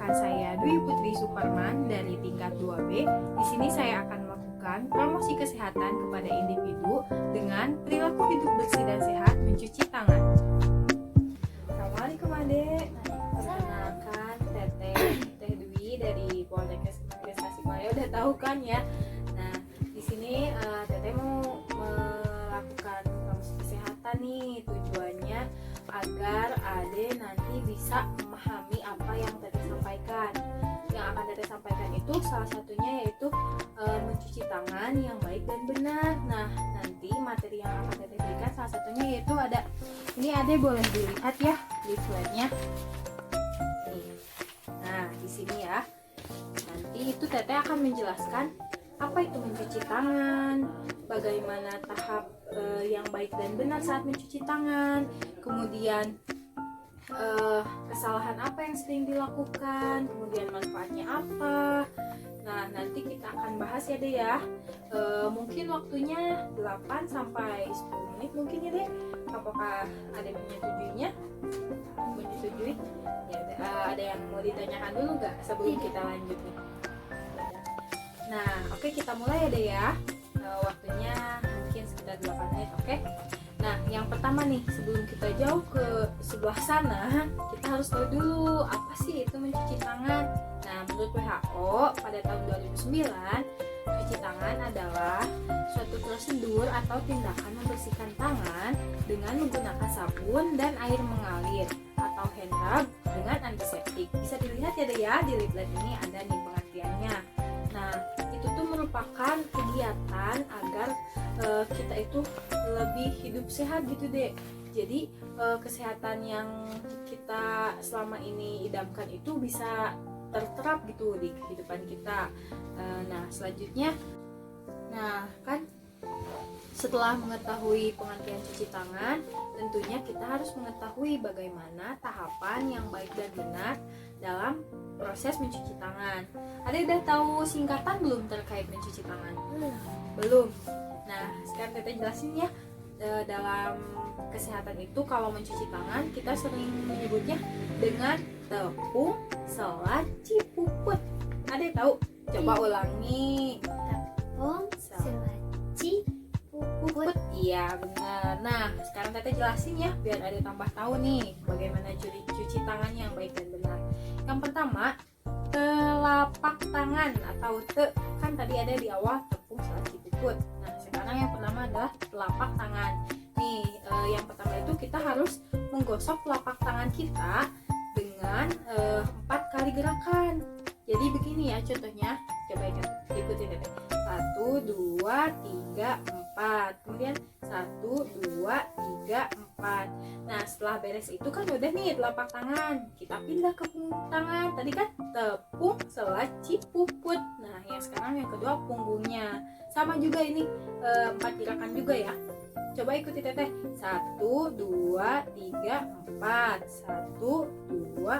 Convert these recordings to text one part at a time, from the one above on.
Perkenalkan, saya Dwi Putri Superman dari tingkat 2B. Di sini saya akan melakukan promosi kesehatan kepada individu dengan perilaku hidup bersih dan sehat mencuci tangan. Assalamualaikum Adek. Perkenalkan, Teteh Dwi dari Poltekkes Tasikmalaya. Udah tahu kan ya? Nah, di sini Teteh mau melakukan promosi kesehatan nih. Tujuannya agar Ade nanti bisa memahami apa yang Teteh sampaikan. Yang akan Teteh sampaikan itu salah satunya yaitu mencuci tangan yang baik dan benar. Nah, nanti materi yang akan Teteh berikan salah satunya yaitu ada, ini Ade boleh dilihat ya leafletnya. Nih. Nah, di sini ya. Nanti itu Teteh akan menjelaskan apa itu mencuci tangan, bagaimana tahap yang baik dan benar saat mencuci tangan, kemudian kesalahan apa yang sering dilakukan, kemudian manfaatnya apa. Nah, nanti kita akan bahas ya Deh ya. Mungkin waktunya 8 sampai 10 menit mungkin ya Deh. Apakah ada menyetujuinya? Menyetujui? Ya, ada yang mau ditanyakan dulu nggak sebelum kita lanjut nih? Nah, oke, kita mulai ya Deh ya. Waktunya mungkin sekitar 8 menit, oke? Nah, yang pertama nih, sebelum kita jauh ke sebelah sana, kita harus tahu dulu apa sih itu mencuci tangan. Nah, menurut WHO pada tahun 2009, cuci tangan adalah suatu prosedur atau tindakan membersihkan tangan dengan menggunakan sabun dan air mengalir atau hand rub dengan antiseptik. Bisa dilihat ya Deh ya, di leaflet ini ada nih pengertiannya. Nah, itu tuh merupakan kegiatan agar kita itu lebih hidup sehat gitu Deh. Jadi kesehatan yang kita selama ini idamkan itu bisa terterap gitu di kehidupan kita. Nah, selanjutnya, nah kan setelah mengetahui pengertian cuci tangan, tentunya kita harus mengetahui bagaimana tahapan yang baik dan benar dalam proses mencuci tangan. Ada udah tahu singkatan belum terkait mencuci tangan? Belum. Nah, sekarang Teteh jelasin ya. Dalam kesehatan itu kalau mencuci tangan kita sering menyebutnya dengan tepung, sela, cipuput. Ada tahu? Coba ulangi. Tepung, sela, cipuput. Iya benar. Nah, sekarang Teteh jelasin ya biar ada tambah tahu nih bagaimana cuci tangan yang baik dan benar. Yang pertama, telapak tangan atau kan tadi ada di awal tepung, sela, cipuput. Nah, sekarang yang pertama adalah telapak tangan. Nih, yang pertama itu kita harus menggosok telapak tangan kita dengan 4 kali gerakan. Jadi begini ya contohnya. Coba ikutin Teteh. 1, 2, 3, 4. Kemudian 1, 2, 3, 4. Nah, setelah beres itu kan udah nih telapak tangan. Kita pindah ke punggung tangan. Tadi kan tepung, sela, cipuput. Nah, yang sekarang yang kedua punggungnya. Sama juga ini 4 gerakan juga ya. Coba ikuti Teteh. 1, 2, 3, 4. 1, 2,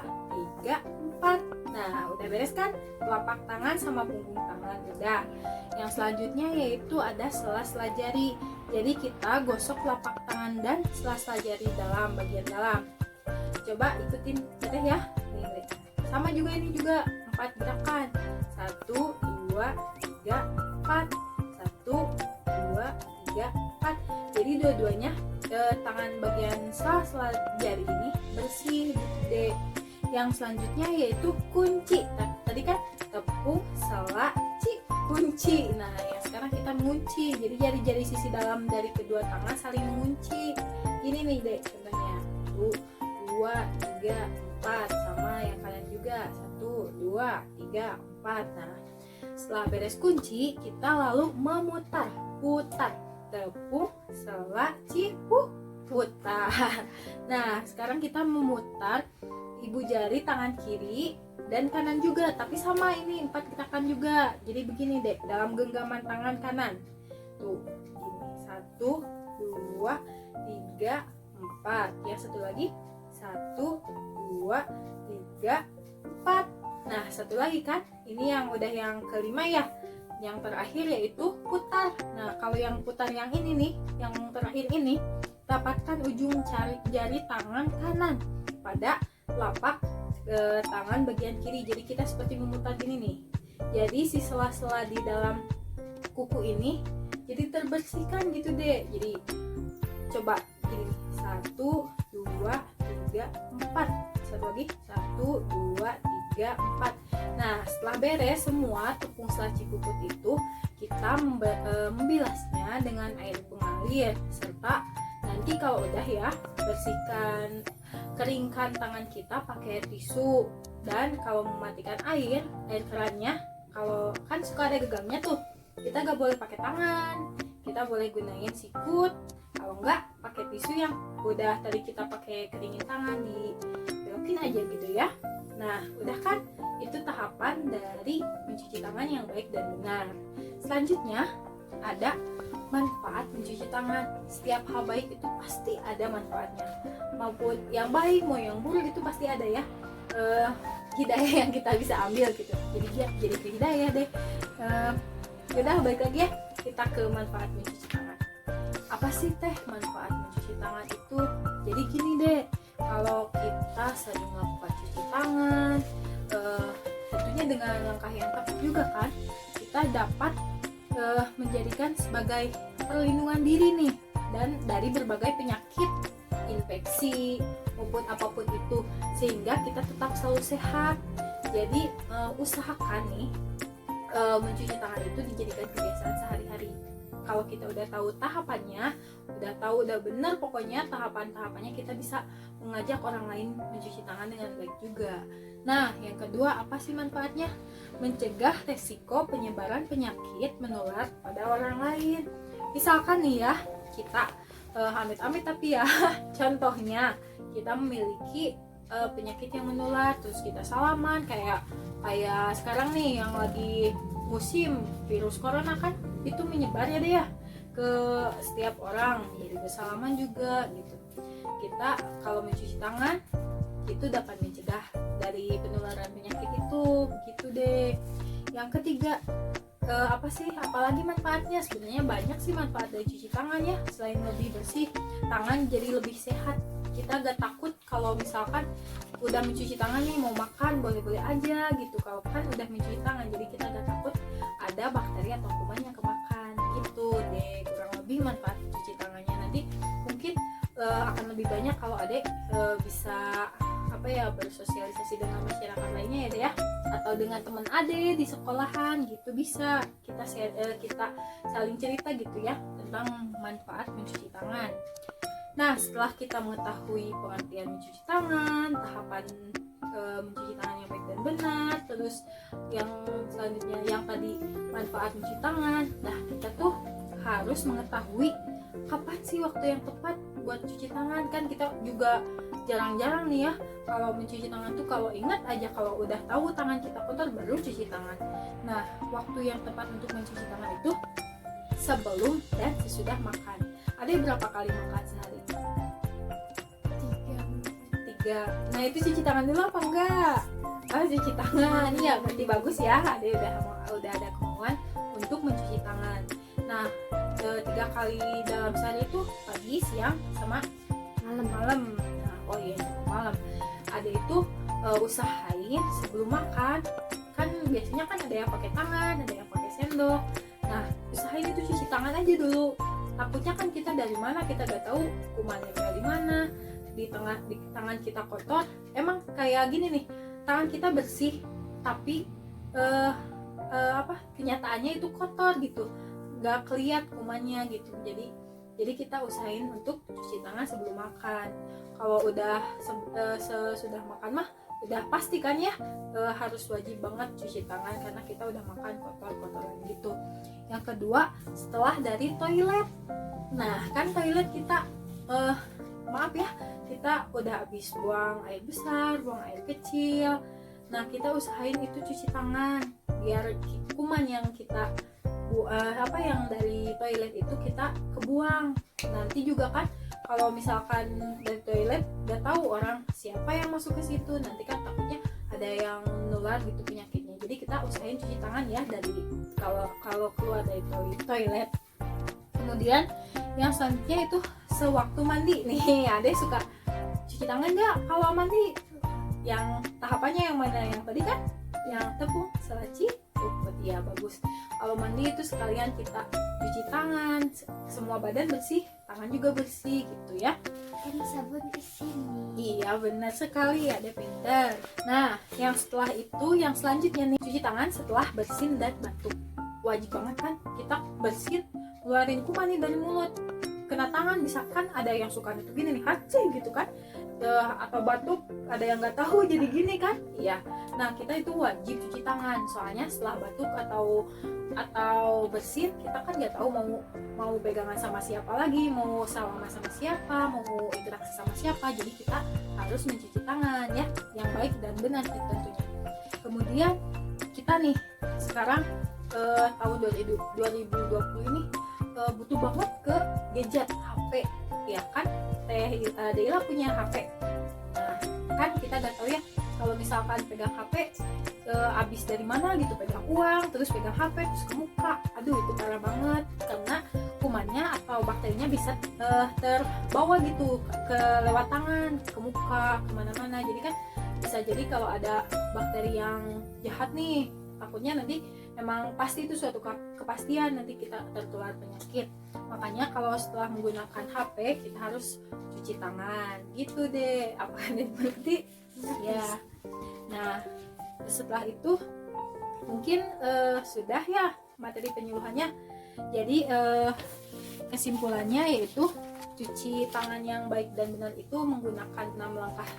3, 4. Nah, udah beres kan? Telapak tangan sama punggung tangan udah. Yang selanjutnya yaitu ada sela-sela jari. Jadi kita gosok telapak tangan dan sela-sela jari dalam bagian dalam. Coba ikutin Teteh ya. Nih, sama juga ini juga 4 gerakan. 1, 2, 3, 4. 1, 2, 3, 4. Jadi dua-duanya tangan bagian sela-sela jari ini bersih Dek. Yang selanjutnya yaitu kunci. Tadi kan tepung, sela, kunci. Nah, yang sekarang kita mengunci. Jadi jari-jari sisi dalam dari kedua tangan saling mengunci. Ini nih Dek contohnya. 1, 2, 3, 4. Sama yang kalian juga. 1, 2, 3, 4. Nah, setelah beres kunci, kita lalu putar tepung, sela, putar. Nah, sekarang kita memutar ibu jari tangan kiri dan kanan juga, tapi sama ini 4 gerakan juga. Jadi begini Dek, dalam genggaman tangan kanan. Tuh, gini. 1, 2, 3, 4. Yang satu lagi. 1, 2, 3, 4. Nah, satu lagi kan. Ini yang udah yang kelima ya. Yang terakhir yaitu putar. Nah, kalau yang putar yang ini nih, yang terakhir ini, dapatkan ujung jari tangan kanan pada telapak tangan bagian kiri. Jadi kita seperti memutar gini nih. Jadi si sela-sela di dalam kuku ini jadi terbersihkan gitu deh. Jadi coba gini, 1, 2, 3, 4. Satu lagi, 1, 2, 3, 4. Nah, setelah beres semua tepung selaci puput itu, kita membilasnya dengan air pengalir, serta nanti kalau udah ya, bersihkan, keringkan tangan kita pakai tisu. Dan kalau mematikan air kerannya, kalau kan suka ada gegangnya tuh, kita gak boleh pakai tangan, kita boleh gunain sikut, kalau enggak pakai tisu yang udah tadi kita pakai keringin tangan, dibelokin aja gitu ya. Nah, udah kan? Itu tahapan dari mencuci tangan yang baik dan benar. Selanjutnya ada manfaat mencuci tangan. Setiap hal baik itu pasti ada manfaatnya, maupun yang baik mau yang buruk itu pasti ada ya. Hidayah yang kita bisa ambil gitu. Jadi ke hidayah deh. Udah balik lagi ya, kita ke manfaat mencuci tangan. Apa sih teh manfaat mencuci tangan itu? Jadi gini deh, kalau kita sering melakukan cuci tangan, tentunya dengan langkah yang tepat juga kan, kita dapat menjadikan sebagai perlindungan diri nih, dan dari berbagai penyakit, infeksi maupun apapun itu, sehingga kita tetap selalu sehat. Jadi usahakan nih mencuci tangan itu dijadikan kebiasaan sehari-hari. Kalau kita udah tahu tahapannya, udah benar pokoknya tahapan-tahapannya, kita bisa mengajak orang lain mencuci tangan dengan baik juga. Nah, yang kedua apa sih manfaatnya? Mencegah resiko penyebaran penyakit menular pada orang lain. Misalkan nih ya, kita amit-amit tapi ya contohnya kita memiliki penyakit yang menular, terus kita salaman kayak sekarang nih yang lagi musim virus corona kan, itu menyebar ya deh ya ke setiap orang, jadi bersalaman juga gitu. Kita kalau mencuci tangan itu dapat mencegah dari penularan penyakit itu, begitu deh. Yang ketiga, apalagi manfaatnya? Sebenarnya banyak sih manfaat dari cuci tangan ya. Selain lebih bersih, tangan jadi lebih sehat. Kita gak takut kalau misalkan udah mencuci tangan nih, mau makan boleh-boleh aja gitu. Kalau kan udah mencuci tangan, jadi kita gak takut ada bakteri atau kuman yang kemakan gitu deh. Kurang lebih manfaat cuci tangannya. Nanti mungkin akan lebih banyak kalau adek bisa bersosialisasi dengan masyarakat lainnya ya deh ya, atau dengan teman adek di sekolahan gitu, bisa kita saling cerita gitu ya tentang manfaat mencuci tangan. Nah, setelah kita mengetahui pengertian mencuci tangan, tahapan mencuci tangan yang baik dan benar, terus yang selanjutnya yang tadi manfaat mencuci tangan, nah kita tuh harus mengetahui kapan sih waktu yang tepat buat cuci tangan. Kan kita juga jarang-jarang nih ya kalau mencuci tangan tuh, kalau ingat aja kalau udah tahu tangan kita kotor baru cuci tangan. Nah, waktu yang tepat untuk mencuci tangan itu sebelum dan sesudah makan. Ada berapa kali makan sehari? 3. Nah, itu cuci tangan dulu apa enggak? Cuci tangan. Iya, berarti bagus ya. Ada udah ada kemauan untuk mencuci tangan. Nah, 3 kali dalam sehari itu pagi, siang, sama malam. Nah, malam. Ada itu usahain sebelum makan. Kan biasanya kan ada yang pakai tangan, ada yang pakai sendok. Nah, usahain itu cuci tangan aja dulu. Takutnya kan kita dari mana, kita gak tahu kumannya dari mana. Di tangan kita kotor. Emang kayak gini nih, tangan kita bersih tapi kenyataannya itu kotor gitu, gak keliat kumannya gitu. Jadi kita usahain untuk cuci tangan sebelum makan. Kalau udah sesudah makan mah udah pastikan ya harus wajib banget cuci tangan, karena kita udah makan kotor-kotoran gitu. Yang kedua, setelah dari toilet. Nah, kan toilet kita maaf ya, kita udah habis buang air besar, buang air kecil. Nah, kita usahain itu cuci tangan biar kuman yang kita yang dari toilet itu kita kebuang. Nanti juga kan kalau misalkan dari toilet gak tahu orang siapa yang masuk ke situ, nanti kan takutnya ada yang nular gitu penyakitnya. Jadi kita usahain cuci tangan ya dari kalau keluar dari toilet. Kemudian yang selanjutnya itu sewaktu mandi nih, ada suka cuci tangan nggak kalau mandi? yang tahapannya yang mana? Yang tadi kan yang tepung, selaci, puput. Ya bagus. Kalau mandi itu sekalian kita cuci tangan, semua badan bersih, tangan juga bersih gitu ya. Kan sabun ke sini. Iya benar sekali, ada pinter. Nah yang setelah itu, yang selanjutnya nih, cuci tangan setelah bersin dan batuk. Wajib banget kan kita bersin, keluarin kuman nih dari mulut, kena tangan. Misalkan ada yang suka itu gini nih, haci gitu kan, atau batuk, ada yang nggak tahu jadi gini kan. Iya, nah kita itu wajib cuci tangan, soalnya setelah batuk atau bersin, kita kan nggak tahu mau pegangan sama siapa lagi, mau salaman sama siapa, mau interaksi sama siapa. Jadi kita harus mencuci tangan ya, yang baik dan benar tentunya. Kemudian kita nih sekarang tahun 2020 ini butuh banget ke gadget HP ya kan. Deila punya HP. Nah kan kita nggak tahu ya, kalau misalkan pegang HP habis dari mana gitu, pegang uang terus pegang HP terus ke muka, aduh itu parah banget, karena kumannya atau bakterinya bisa terbawa gitu ke lewat tangan, ke muka, kemana-mana. Jadi kan bisa jadi kalau ada bakteri yang jahat nih, takutnya nanti memang pasti itu suatu kepastian nanti kita tertular penyakit. Makanya kalau setelah menggunakan HP kita harus cuci tangan gitu deh. Apa ada berarti ya. Nah setelah itu mungkin sudah ya materi penyuluhannya. Jadi kesimpulannya yaitu cuci tangan yang baik dan benar itu menggunakan 6 langkah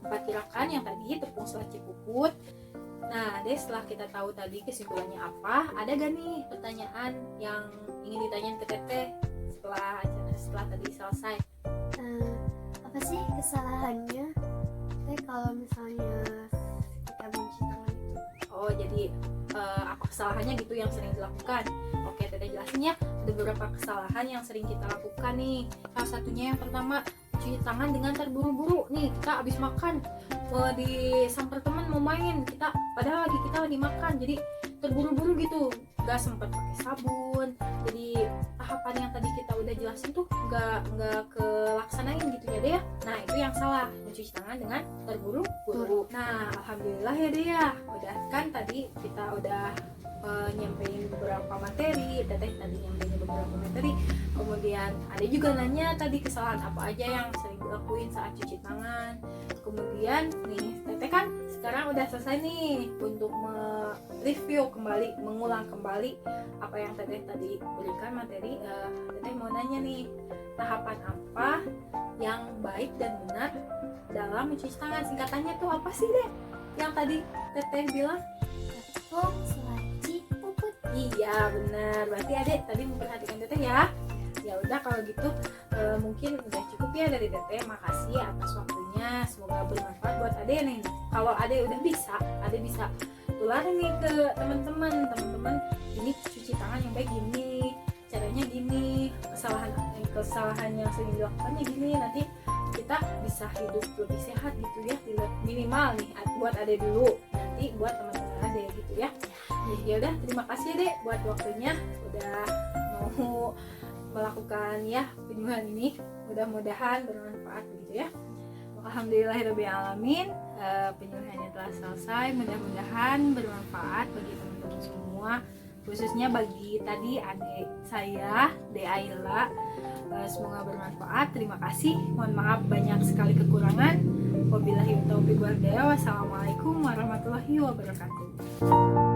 4 gerakan yang tadi, tepung, selaci, puput. Nah, setelah kita tahu tadi kesimpulannya apa, ada gak nih pertanyaan yang ingin ditanyain ke Teteh setelah tadi selesai? Apa sih kesalahannya kalau misalnya kita mencuci tangan itu? Oh, jadi apa kesalahannya gitu yang sering dilakukan? Oke, Teteh jelasin ya. Ada beberapa kesalahan yang sering kita lakukan nih. Salah satunya yang pertama, cuci tangan dengan terburu-buru. Nih, kita habis makan, disamper teman mau main, padahal kita lagi makan, jadi terburu-buru gitu, gak sempat pakai sabun. Jadi tahapan yang tadi kita udah jelasin tuh gak kelaksanain gitu ya deh ya. Nah itu yang salah, mencuci tangan dengan terburu-buru. Nah alhamdulillah ya deh ya, udah kan tadi kita udah nyampein beberapa materi, Teteh tadi nyampein beberapa materi. Kemudian ada juga nanya tadi kesalahan apa aja yang sering dilakuin saat cuci tangan. Kemudian nih Teteh kan sekarang udah selesai nih untuk mereview kembali, mengulang kembali apa yang Teteh tadi berikan materi. Teteh mau nanya nih, tahapan apa yang baik dan benar dalam mencuci tangan? Singkatannya tuh apa sih deh yang tadi Teteh bilang? Tepung, selaci, puput. Iya benar, berarti Adek tadi memperhatikan Teteh ya. Ya udah kalau gitu mungkin udah cukup ya dari Teteh. Makasih atas waktunya, semoga bermanfaat buat Adek nih. Kalau Adek udah bisa, Adek bisa tularin nih ke teman-teman. Ini cuci tangan yang baik gini, caranya gini, kesalahan yang sering dilakukannya gini. Nanti kita bisa hidup lebih sehat gitu ya, minimal nih buat Adek dulu, nanti buat teman-teman Adek gitu ya. Ya udah, terima kasih Dek buat waktunya udah mau melakukan ya penyuluhan ini. Mudah-mudahan bermanfaat begitu ya. Alhamdulillahirobbilalamin, penyuluhannya telah selesai. Mudah-mudahan bermanfaat bagi teman-teman semua, khususnya bagi tadi adik saya Deila. Semoga bermanfaat. Terima kasih. Mohon maaf banyak sekali kekurangan. Wabillahi taufiq wal hidayah. Wassalamualaikum warahmatullahi wabarakatuh.